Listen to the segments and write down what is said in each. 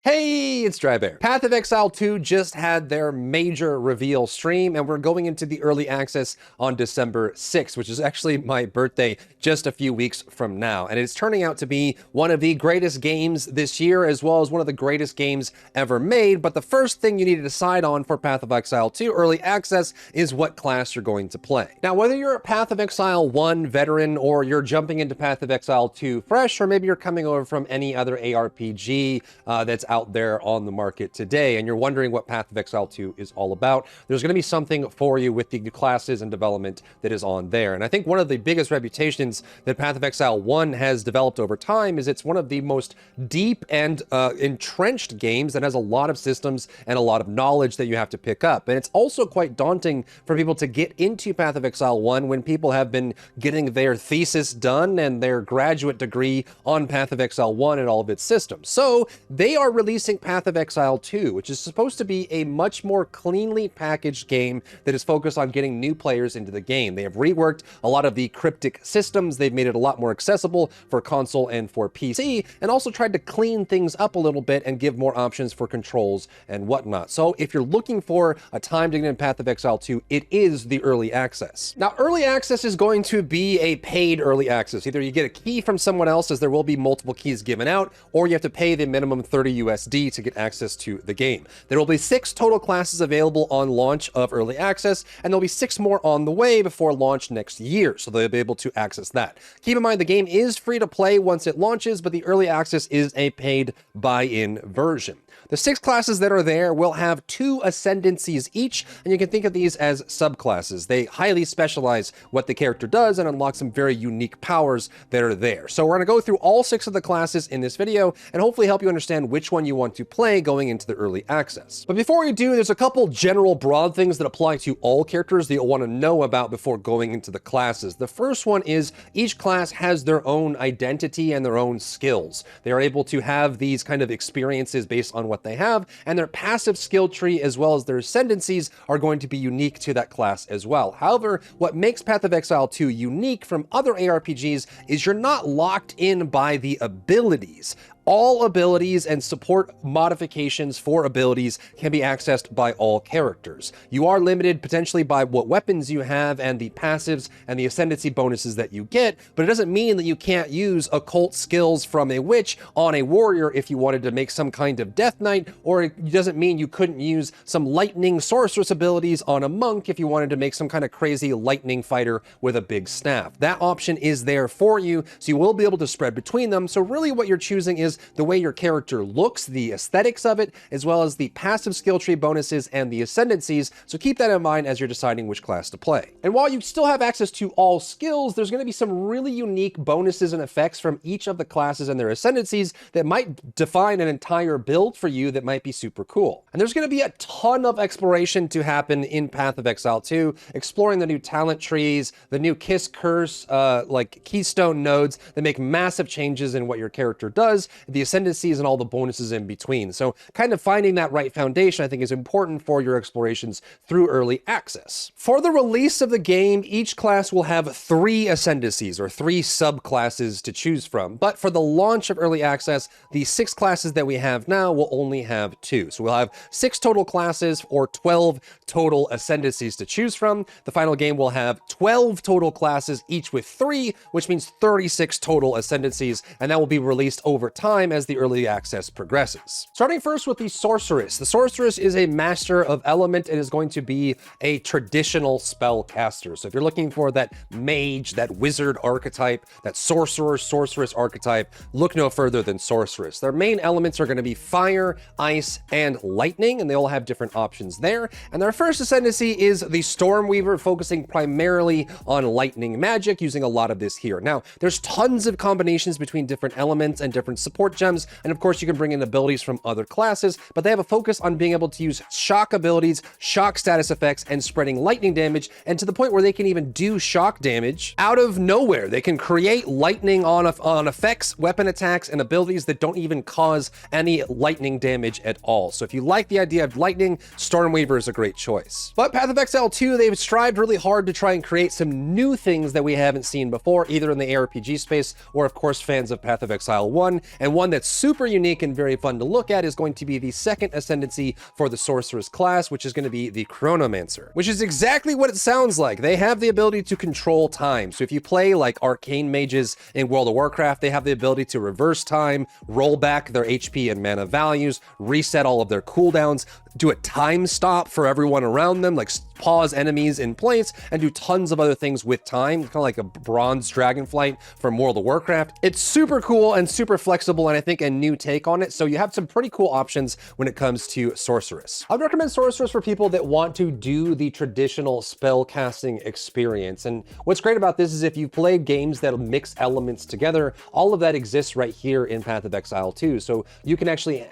Hey, it's Drybear. Path of Exile 2 just had their major reveal stream, and we're going into the early access on December 6th, which is actually my birthday just a few weeks from now. And it's turning out to be one of the greatest games this year, as well as one of the greatest games ever made. But the first thing you need to decide on for Path of Exile 2 early access is what class you're going to play. Now, whether you're a Path of Exile 1 veteran, or you're jumping into Path of Exile 2 fresh, or maybe you're coming over from any other ARPG that's out there on the market today, and you're wondering what Path of Exile 2 is all about, there's going to be something for you with the classes and development that is on there. And I think one of the biggest reputations that Path of Exile 1 has developed over time is it's one of the most deep and entrenched games that has a lot of systems and a lot of knowledge that you have to pick up. And it's also quite daunting for people to get into Path of Exile 1 when people have been getting their thesis done and their graduate degree on Path of Exile 1 and all of its systems. So they are releasing Path of Exile 2, which is supposed to be a much more cleanly packaged game that is focused on getting new players into the game. They have reworked a lot of the cryptic systems, they've made it a lot more accessible for console and for PC, and also tried to clean things up a little bit and give more options for controls and whatnot. So if you're looking for a time to get in Path of Exile 2, it is the early access. Now, early access is going to be a paid early access. Either you get a key from someone else, as there will be multiple keys given out, or you have to pay the minimum 30 USD to get access to the game. There will be 6 total classes available on launch of early access, and there'll be 6 more on the way before launch next year, so they'll be able to access that. Keep in mind, the game is free to play once it launches, but the early access is a paid buy-in version. The 6 classes that are there will have 2 Ascendancies each, and you can think of these as subclasses. They highly specialize what the character does and unlock some very unique powers that are there. So we're going to go through all 6 of the classes in this video and hopefully help you understand which one you want to play going into the early access. But before we do, there's a couple general broad things that apply to all characters that you'll want to know about before going into the classes. The first one is each class has their own identity and their own skills. They are able to have these kind of experiences based on what they have, and their passive skill tree as well as their ascendancies are going to be unique to that class as well. However, what makes Path of Exile 2 unique from other ARPGs is you're not locked in by the abilities. All abilities and support modifications for abilities can be accessed by all characters. You are limited potentially by what weapons you have and the passives and the ascendancy bonuses that you get, but it doesn't mean that you can't use occult skills from a witch on a warrior if you wanted to make some kind of death knight, or it doesn't mean you couldn't use some lightning sorceress abilities on a monk if you wanted to make some kind of crazy lightning fighter with a big staff. That option is there for you, so you will be able to spread between them. So really what you're choosing is the way your character looks, the aesthetics of it, as well as the passive skill tree bonuses and the ascendancies, so keep that in mind as you're deciding which class to play. And while you still have access to all skills, there's going to be some really unique bonuses and effects from each of the classes and their ascendancies that might define an entire build for you that might be super cool. And there's going to be a ton of exploration to happen in Path of Exile 2, exploring the new talent trees, the new Kiss Curse, like keystone nodes that make massive changes in what your character does, the ascendancies and all the bonuses in between. So kind of finding that right foundation, I think, is important for your explorations through early access. For the release of the game, each class will have 3 ascendancies or 3 subclasses to choose from. But for the launch of early access, the 6 classes that we have now will only have 2. So we'll have 6 total classes or 12 total ascendancies to choose from. The final game will have 12 total classes, each with 3, which means 36 total ascendancies, and that will be released over time as the early access progresses. Starting first with the Sorceress. The Sorceress is a master of element and is going to be a traditional spell caster. So if you're looking for that mage, that wizard archetype, that sorcerer, sorceress archetype, look no further than Sorceress. Their main elements are going to be fire, ice, and lightning, and they all have different options there. And their first ascendancy is the Stormweaver, focusing primarily on lightning magic, using a lot of this here. Now, there's tons of combinations between different elements and different support gems, and of course you can bring in abilities from other classes, but they have a focus on being able to use shock abilities, shock status effects, and spreading lightning damage, and to the point where they can even do shock damage out of nowhere. They can create lightning on effects, weapon attacks, and abilities that don't even cause any lightning damage at all. So if you like the idea of lightning, Stormweaver is a great choice. But Path of Exile 2, they've strived really hard to try and create some new things that we haven't seen before, either in the ARPG space or of course fans of Path of Exile 1, and And one that's super unique and very fun to look at is going to be the second Ascendancy for the Sorceress class, which is going to be the Chronomancer, which is exactly what it sounds like. They have the ability to control time. So if you play like arcane mages in World of Warcraft, they have the ability to reverse time, roll back their HP and mana values, reset all of their cooldowns, do a time stop for everyone around them, like pause enemies in place, and do tons of other things with time, kind of like a bronze dragonflight from World of Warcraft. It's super cool and super flexible, and I think a new take on it. So you have some pretty cool options when it comes to Sorceress. I'd recommend Sorceress for people that want to do the traditional spell casting experience. And what's great about this is if you've played games that mix elements together, all of that exists right here in Path of Exile 2. So you can actually,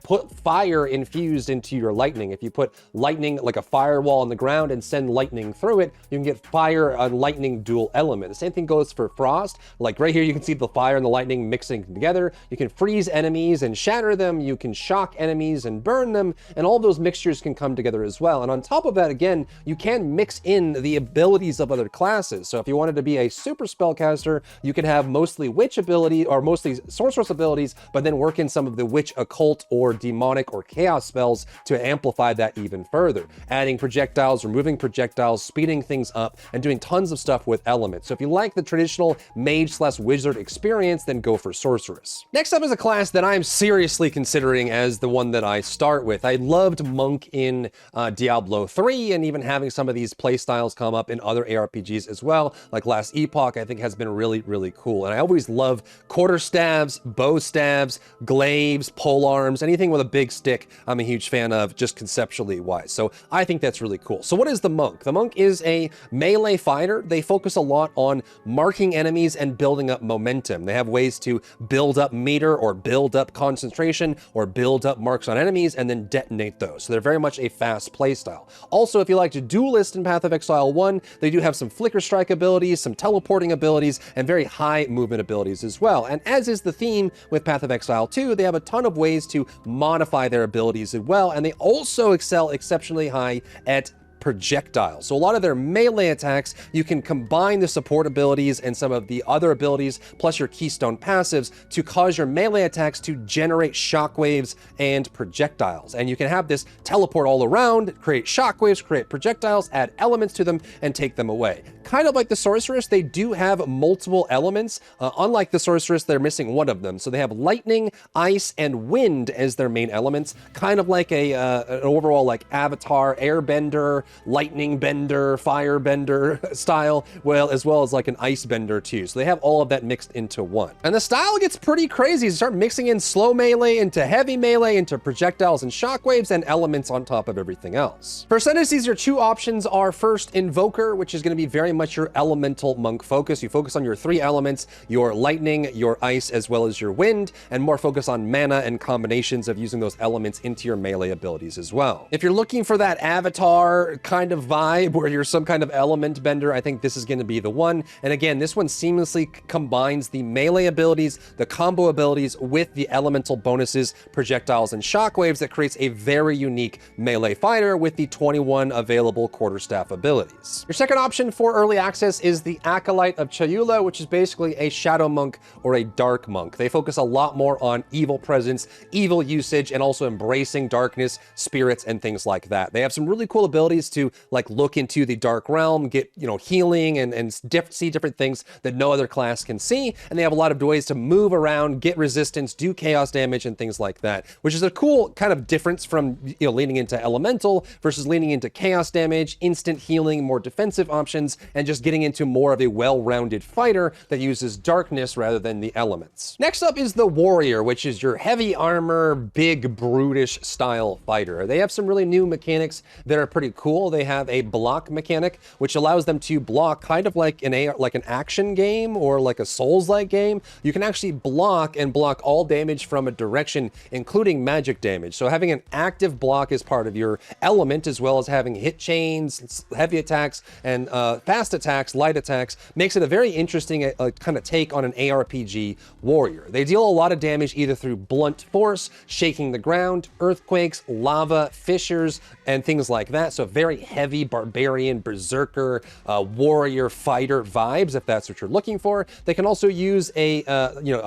put fire infused into your lightning. If you put lightning, like a firewall on the ground, and send lightning through it, you can get fire and lightning dual element. The same thing goes for frost. Like right here, you can see the fire and the lightning mixing together. You can freeze enemies and shatter them. You can shock enemies and burn them, and all those mixtures can come together as well. And on top of that, again, you can mix in the abilities of other classes. So if you wanted to be a super spellcaster, you could have mostly witch ability or mostly sorceress abilities, but then work in some of the witch, occult, or demonic or chaos spells to amplify that even further, adding projectiles, removing projectiles, speeding things up, and doing tons of stuff with elements. So if you like the traditional mage/wizard experience, then go for Sorceress. Next up is a class that I'm seriously considering as the one that I start with. I loved Monk in Diablo 3, and even having some of these playstyles come up in other ARPGs as well, like Last Epoch, I think has been really, really cool. And I always love quarterstaves, bow staves, glaives, polearms, anything with a big stick I'm a huge fan of, just conceptually wise. So I think that's really cool. So what is the Monk? The Monk is a melee fighter. They focus a lot on marking enemies and building up momentum. They have ways to build up meter or build up concentration or build up marks on enemies and then detonate those. So they're very much a fast playstyle. Also, if you like to duelist in Path of Exile 1, they do have some flicker strike abilities, some teleporting abilities, and very high movement abilities as well. And as is the theme with Path of Exile 2, they have a ton of ways to modify their abilities as well, and they also excel exceptionally high at projectiles. So a lot of their melee attacks, you can combine the support abilities and some of the other abilities, plus your keystone passives, to cause your melee attacks to generate shockwaves and projectiles. And you can have this teleport all around, create shockwaves, create projectiles, add elements to them, and take them away. Kind of like the Sorceress, they do have multiple elements. Unlike the Sorceress, they're missing one of them. So they have lightning, ice, and wind as their main elements, kind of like an overall like Avatar, airbender, lightning bender, fire bender style, as well as like an ice bender too. So they have all of that mixed into one. And the style gets pretty crazy. You start mixing in slow melee into heavy melee into projectiles and shockwaves and elements on top of everything else. For Ascendancies, your two options are first Invoker, which is going to be very much your elemental monk focus. You focus on your three elements, your lightning, your ice, as well as your wind, and more focus on mana and combinations of using those elements into your melee abilities as well. If you're looking for that Avatar kind of vibe where you're some kind of element bender, I think this is going to be the one. And again, this one seamlessly combines the melee abilities, the combo abilities with the elemental bonuses, projectiles, and shockwaves that creates a very unique melee fighter with the 21 available quarterstaff abilities. Your second option for early access is the Acolyte of Chayula, which is basically a shadow monk or a dark monk. They focus a lot more on evil presence, evil usage, and also embracing darkness, spirits, and things like that. They have some really cool abilities to like look into the dark realm, get healing and see different things that no other class can see, and they have a lot of ways to move around, get resistance, do chaos damage, and things like that, which is a cool kind of difference from leaning into elemental versus leaning into chaos damage, instant healing, more defensive options, and just getting into more of a well-rounded fighter that uses darkness rather than the elements. Next up is the Warrior, which is your heavy armor, big brutish style fighter. They have some really new mechanics that are pretty cool. They have a block mechanic, which allows them to block kind of like an action game or like a Souls-like game. You can actually block all damage from a direction, including magic damage. So having an active block is part of your element, as well as having hit chains, heavy attacks, and fast attacks, light attacks, makes it a very interesting kind of take on an ARPG warrior. They deal a lot of damage either through blunt force, shaking the ground, earthquakes, lava, fissures, and things like that. So very very heavy barbarian, berserker, warrior, fighter vibes, if that's what you're looking for. They can also use a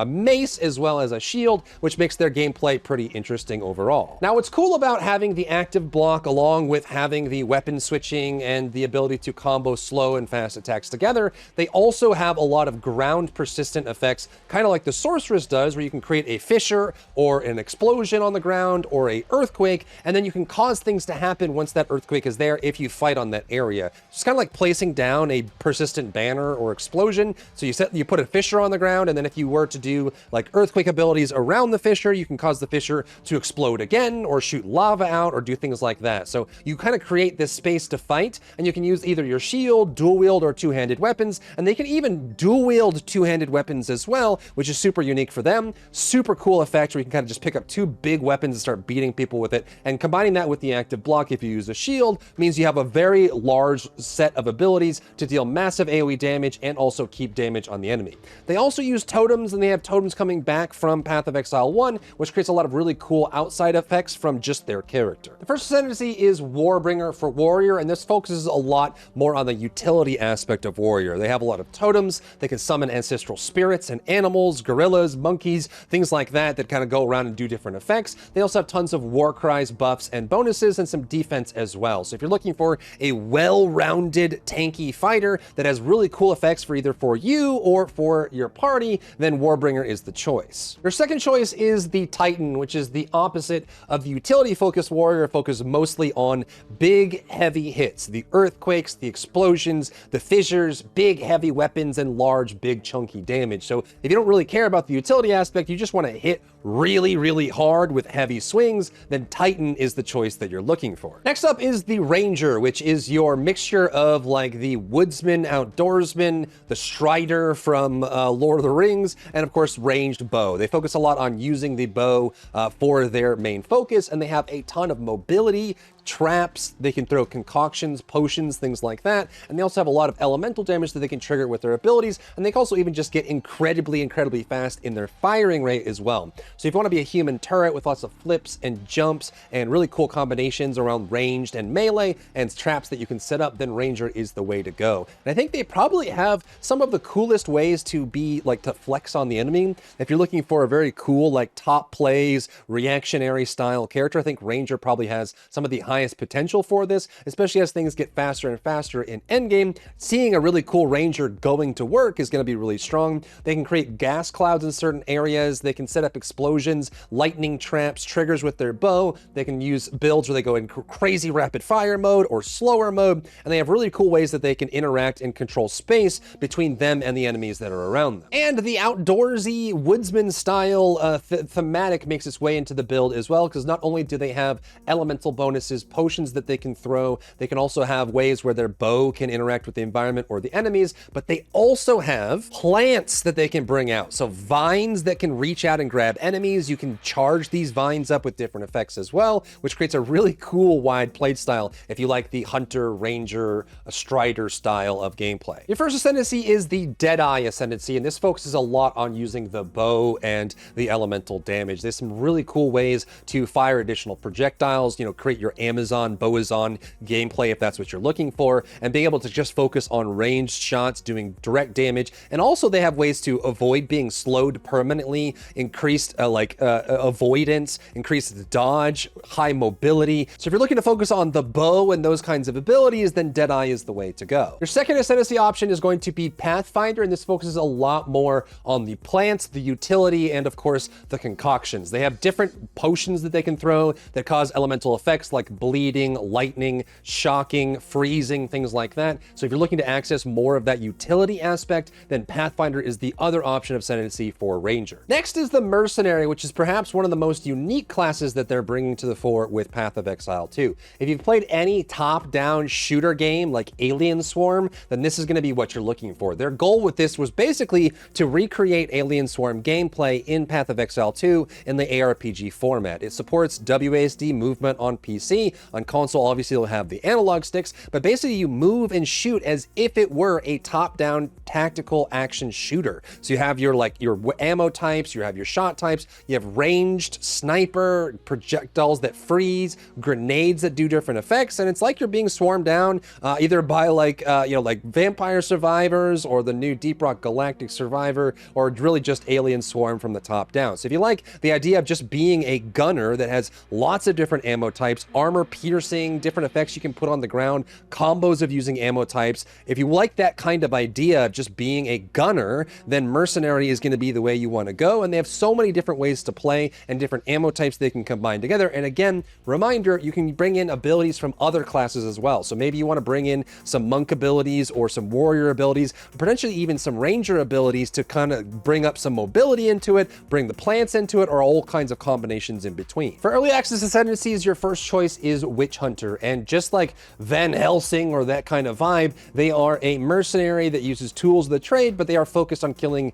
mace as well as a shield, which makes their gameplay pretty interesting overall. Now, what's cool about having the active block along with having the weapon switching and the ability to combo slow and fast attacks together, they also have a lot of ground persistent effects, kind of like the Sorceress does, where you can create a fissure or an explosion on the ground or a earthquake, and then you can cause things to happen once that earthquake is there if you fight on that area. It's kind of like placing down a persistent banner or explosion. So you put a fissure on the ground, and then if you were to do like earthquake abilities around the fissure, you can cause the fissure to explode again or shoot lava out or do things like that. So you kind of create this space to fight, and you can use either your shield, dual wield, or two-handed weapons, and they can even dual wield two-handed weapons as well, which is super unique for them. Super cool effect where you can kind of just pick up two big weapons and start beating people with it, and combining that with the active block if you use a shield means you have a very large set of abilities to deal massive AoE damage and also keep damage on the enemy. They also use totems, and they have totems coming back from Path of Exile 1, which creates a lot of really cool outside effects from just their character. The first ascendancy is Warbringer for Warrior, and this focuses a lot more on the utility aspect of Warrior. They have a lot of totems. They can summon ancestral spirits and animals, gorillas, monkeys, things like that kind of go around and do different effects. They also have tons of war cries, buffs, and bonuses, and some defense as well. So if you're looking for a well-rounded tanky fighter that has really cool effects for either for you or for your party, then Warbringer is the choice. Your second choice is the Titan, which is the opposite of the utility-focused warrior, focused mostly on big, heavy hits. The earthquakes, the explosions, the fissures, big, heavy weapons, and large, big, chunky damage. So if you don't really care about the utility aspect, you just want to hit really, really hard with heavy swings, then Titan is the choice that you're looking for. Next up is the Ranger, which is your mixture of like the woodsman, outdoorsman, the strider from Lord of the Rings, and of course ranged bow. They focus a lot on using the bow for their main focus, and they have a ton of mobility, traps, they can throw concoctions, potions, things like that, and they also have a lot of elemental damage that they can trigger with their abilities, and they can also even just get incredibly fast in their firing rate as well. So if you want to be a human turret with lots of flips and jumps and really cool combinations around ranged and melee and traps that you can set up, then Ranger is the way to go. And I think they probably have some of the coolest ways to be like to flex on the enemy. If you're looking for a very cool like top plays, reactionary style character, I think Ranger probably has some of the highest potential for this, especially as things get faster and faster in endgame. Seeing a really cool Ranger going to work is going to be really strong. They can create gas clouds in certain areas. They can set up explosions, lightning traps, triggers with their bow. They can use builds where they go in crazy rapid fire mode or slower mode, and they have really cool ways that they can interact and control space between them and the enemies that are around them. And the outdoorsy woodsman style thematic makes its way into the build as well, because not only do they have elemental bonuses, potions that they can throw, they can also have ways where their bow can interact with the environment or the enemies, but they also have plants that they can bring out. So vines that can reach out and grab enemies. You can charge these vines up with different effects as well, which creates a really cool wide playstyle if you like the hunter, ranger, strider style of gameplay. Your first ascendancy is the Deadeye Ascendancy, and this focuses a lot on using the bow and the elemental damage. There's some really cool ways to fire additional projectiles, create your Amazon Boazon gameplay if that's what you're looking for, and being able to just focus on ranged shots doing direct damage. And also they have ways to avoid being slowed permanently, increased avoidance, increased dodge, high mobility. So if you're looking to focus on the bow and those kinds of abilities, then Deadeye is the way to go. Your second ascendancy option is going to be Pathfinder, and this focuses a lot more on the plants, the utility, and of course the concoctions. They have different potions that they can throw that cause elemental effects like bleeding, lightning, shocking, freezing, things like that. So if you're looking to access more of that utility aspect, then Pathfinder is the other option of ascendancy for Ranger. Next is the Mercenary, which is perhaps one of the most unique classes that they're bringing to the fore with Path of Exile 2. If you've played any top-down shooter game like Alien Swarm, then this is going to be what you're looking for. Their goal with this was basically to recreate Alien Swarm gameplay in Path of Exile 2 in the ARPG format. It supports WASD movement on PC, PC. On console, obviously, you'll have the analog sticks, but basically you move and shoot as if it were a top-down tactical action shooter. So you have your ammo types, you have your shot types, you have ranged sniper, projectiles that freeze, grenades that do different effects, and it's like you're being swarmed down either by like Vampire Survivors or the new Deep Rock Galactic Survivor, or really just alien swarm from the top down. So if you like the idea of just being a gunner that has lots of different ammo types, armor piercing, different effects you can put on the ground, combos of using ammo types, if you like that kind of idea of just being a gunner, then Mercenary is going to be the way you want to go. And they have so many different ways to play and different ammo types they can combine together. And again, reminder, you can bring in abilities from other classes as well. So maybe you want to bring in some monk abilities or some warrior abilities, potentially even some ranger abilities to kind of bring up some mobility into it, bring the plants into it, or all kinds of combinations in between. For early access ascendancies, your first choice is Witch Hunter. And just like Van Helsing or that kind of vibe, they are a mercenary that uses tools of the trade, but they are focused on killing,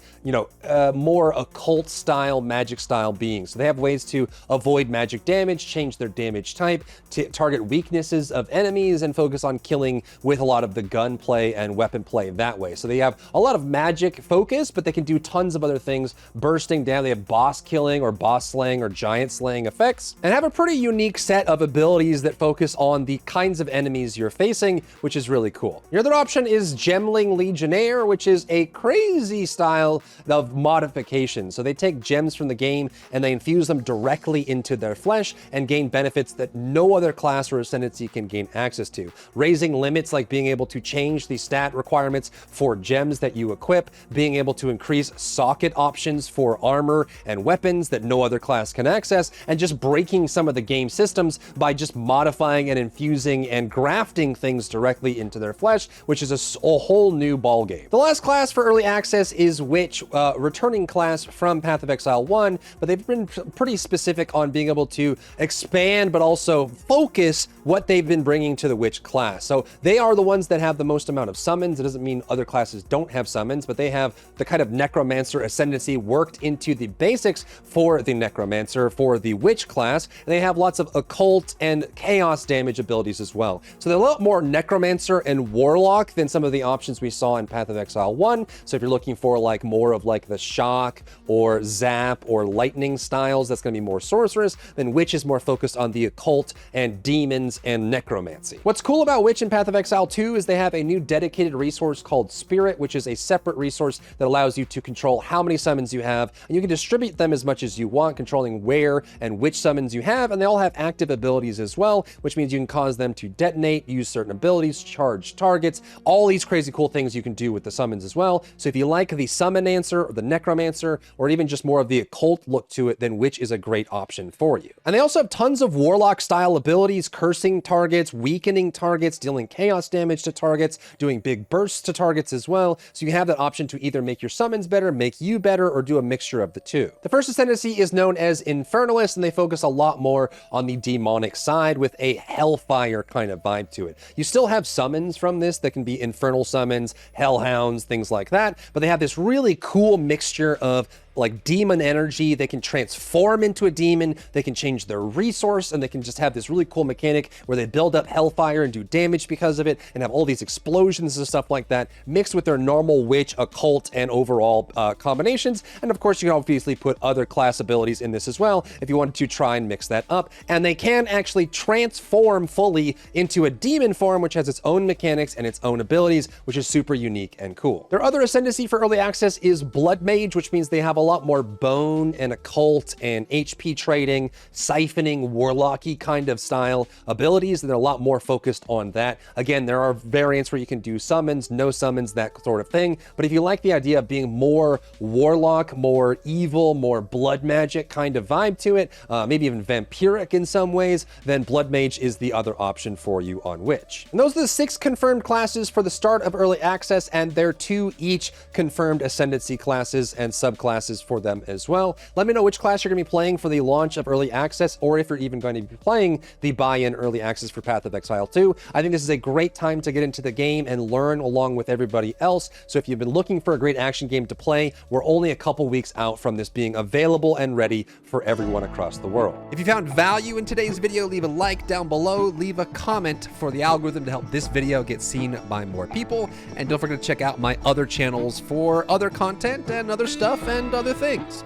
more occult style, magic style beings. So they have ways to avoid magic damage, change their damage type, to target weaknesses of enemies, and focus on killing with a lot of the gunplay and weapon play that way. So they have a lot of magic focus, but they can do tons of other things, bursting down. They have boss killing or boss slaying or giant slaying effects, and have a pretty unique set of abilities that focus on the kinds of enemies you're facing, which is really cool. Your other option is Gemling Legionnaire, which is a crazy style of modification. So they take gems from the game and they infuse them directly into their flesh and gain benefits that no other class or ascendancy can gain access to. Raising limits like being able to change the stat requirements for gems that you equip, being able to increase socket options for armor and weapons that no other class can access, and just breaking some of the game systems by just modifying and infusing and grafting things directly into their flesh, which is a whole new ball game. The last class for early access is Witch, returning class from Path of Exile 1, but they've been pretty specific on being able to expand but also focus what they've been bringing to the Witch class. So they are the ones that have the most amount of summons. It doesn't mean other classes don't have summons, but they have the kind of Necromancer ascendancy worked into the basics for the Necromancer for the Witch class. And they have lots of occult and chaos damage abilities as well. So they're a lot more Necromancer and Warlock than some of the options we saw in Path of Exile 1. So if you're looking for like more of like the shock or zap or lightning styles, that's going to be more Sorceress. Then Witch is more focused on the occult and demons and necromancy. What's cool about Witch in Path of Exile 2 is they have a new dedicated resource called Spirit, which is a separate resource that allows you to control how many summons you have, and you can distribute them as much as you want, controlling where and which summons you have, and they all have active abilities as well, which means you can cause them to detonate, use certain abilities, charge targets, all these crazy cool things you can do with the summons as well. So if you like the Summonancer or the Necromancer, or even just more of the occult look to it, then Witch is a great option for you. And they also have tons of Warlock style abilities, cursing targets, weakening targets, dealing chaos damage to targets, doing big bursts to targets as well. So you have that option to either make your summons better, make you better, or do a mixture of the two. The first ascendancy is known as Infernalist, and they focus a lot more on the demonic side with a hellfire kind of vibe to it. You still have summons from this that can be infernal summons, hellhounds, things like that, but they have this really cool mixture of like demon energy. They can transform into a demon, they can change their resource, and they can just have this really cool mechanic where they build up hellfire and do damage because of it, and have all these explosions and stuff like that mixed with their normal witch, occult, and overall combinations. And of course, you can obviously put other class abilities in this as well if you wanted to try and mix that up. And they can actually transform fully into a demon form, which has its own mechanics and its own abilities, which is super unique and cool. Their other ascendancy for early access is Blood Mage, which means they have a lot more bone and occult and HP trading, siphoning, warlocky kind of style abilities, and they're a lot more focused on that. Again, there are variants where you can do summons, no summons, that sort of thing. But if you like the idea of being more warlock, more evil, more blood magic kind of vibe to it, maybe even vampiric in some ways, then Blood Mage is the other option for you on Witch. And those are the 6 confirmed classes for the start of early access, and their 2 each confirmed ascendancy classes and subclasses classes for them as well. Let me know which class you're going to be playing for the launch of Early Access, or if you're even going to be playing the buy-in Early Access for Path of Exile 2. I think this is a great time to get into the game and learn along with everybody else. So if you've been looking for a great action game to play, we're only a couple weeks out from this being available and ready for everyone across the world. If you found value in today's video, leave a like down below, leave a comment for the algorithm to help this video get seen by more people, and don't forget to check out my other channels for other content and other stuff and other things.